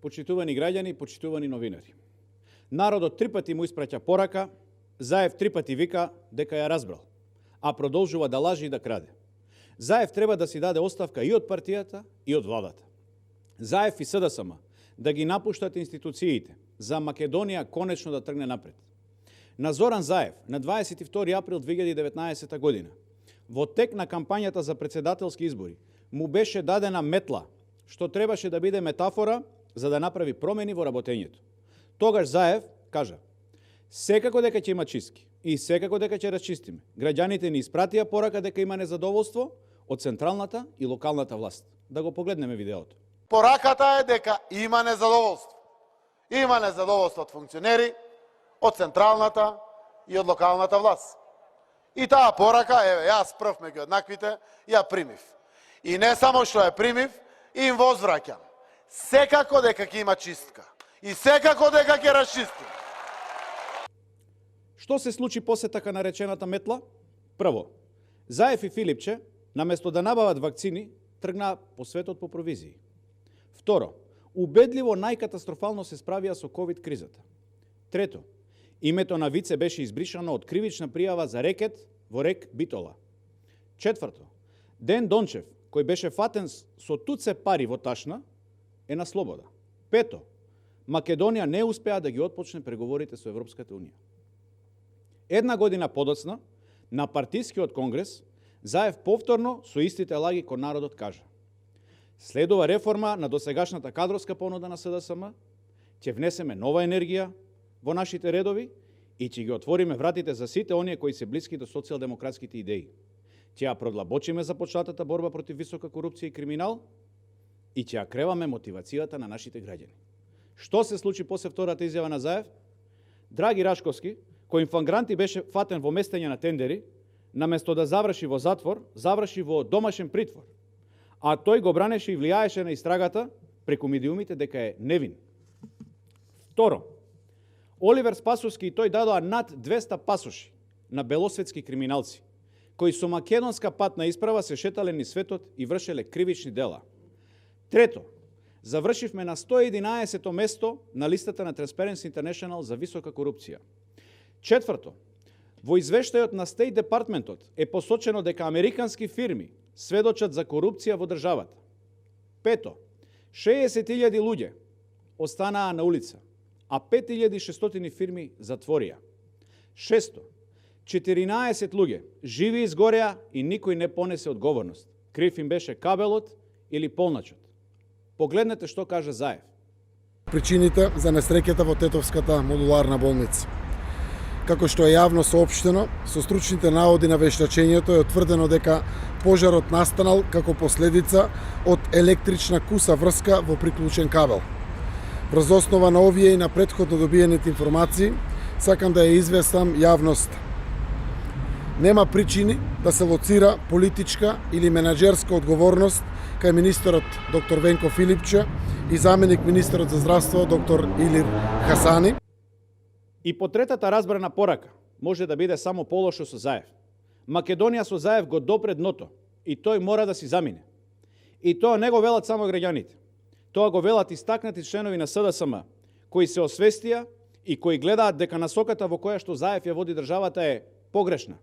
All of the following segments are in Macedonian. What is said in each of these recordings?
Почитувани граѓани, почитувани новинари. Народот 3 пати му испраќа порака, Заев 3 пати вика дека ја разбрал, а продолжува да лажи и да краде. Заев треба да си даде оставка и од партијата и од владата. Заев и СДСМ да ги напуштат институциите за Македонија конечно да тргне напред. На Зоран Заев на 22 април 2019 година, во тек на кампањата за председателски избори, му беше дадена метла, што требаше да биде метафора за да направи промени во работењето. Тогаш Заев кажа: секако дека ќе има чистки и секако дека ќе расчистиме. Граѓаните ни испратија порака дека има незадоволство од централната и локалната власт. Да го погледнеме видеото. Пораката е дека има незадоволство. Има незадоволство од функционери, од централната и од локалната власт. И таа порака, јас прв меѓу еднаквите, ја примив. И не само што ја примив, им возвраќам. Секако дека ќе има чистка. И секако дека ќе расчистим. Што се случи после така наречената метла? Прво, Заев и Филипче, наместо да набават вакцини, тргнаа по светот по провизии. Второ, убедливо најкатастрофално се справија со ковид кризата. Трето, името на Вице беше избришано од кривична пријава за рекет во рек Битола. Четврто, Ден Дончев, кој беше фатен со туце пари во ташна, е на слобода. Пето, Македонија не успеа да ги отпочне преговорите со Европската Унија. Една година подоцна, на партискиот конгрес, Заев повторно со истите лаги кон народот кажа: следува реформа на досегашната кадровска понуда на СДСМ, ќе внесеме нова енергија во нашите редови и ќе ги отвориме вратите за сите оние кои се блиски до социјалдемократските идеи. Ќе ја продлабочиме започнатата борба против висока корупција и криминал и ќе ја креваме мотивацијата на нашите граѓани. Што се случи после втората изјава на Заев? Драги Рашковски, кој инфлагранти беше фатен во местење на тендери, наместо да заврши во затвор, заврши во домашен притвор. А тој го бранеше и влијаеше на истрагата преку медиумите дека е невин. Второ, Оливер Спасовски и тој дадоа над 200 пасоши на белосветски криминалци, кои со македонска патна исправа се шетале низ светот и вршеле кривични дела. Трето, завршивме на 111-то место на листата на Transparency International за висока корупција. Четврто, во извештајот на State Departmentот е посочено дека американски фирми сведочат за корупција во државата. Пето, 60.000 луѓе останаа на улица, а 5.600 фирми затворија. Шесто, 14 луѓе живи изгореа и никој не понесе одговорност. Крив им беше кабелот или полначот. Погледнете што кажа Заев. Причините за несреќата во Тетовската модуларна болница. Како што е јавно соопштено, со стручните наводи на вештачењето е утврдено дека пожарот настанал како последица од електрична куса врска во приклучен кабел. Врз основа на овие и на претходно добиените информации, сакам да ја известам јавност. Нема причини да се лоцира политичка или менаџерска одговорност кај министерот доктор Венко Филипче и заменик министерот за здравство доктор Илир Хасани. И по третата разбрана порака може да биде само полошо со Заев. Македонија со Заев го допре дното и тој мора да си замине. И тоа не го велат само граѓаните. Тоа го велат истакнати членови на СДСМ, кои се освестија и кои гледаат дека насоката во која што Заев ја води државата е погрешна.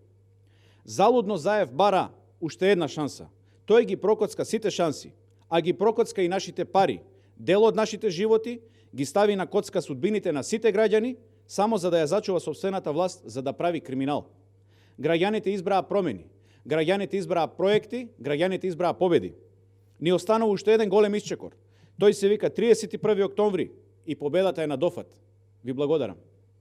Залудно Заев бара уште една шанса. Тој ги прокоцка сите шанси, а ги прокоцка и нашите пари. Дел од нашите животи ги стави на коцка судбините на сите граѓани, само за да ја зачува собствената власт, за да прави криминал. Граѓаните избраа промени, граѓаните избраа проекти, граѓаните избраа победи. Ни останува уште еден голем исчекор. Тој се вика 31. октомври и победата е на дофат. Ви благодарам.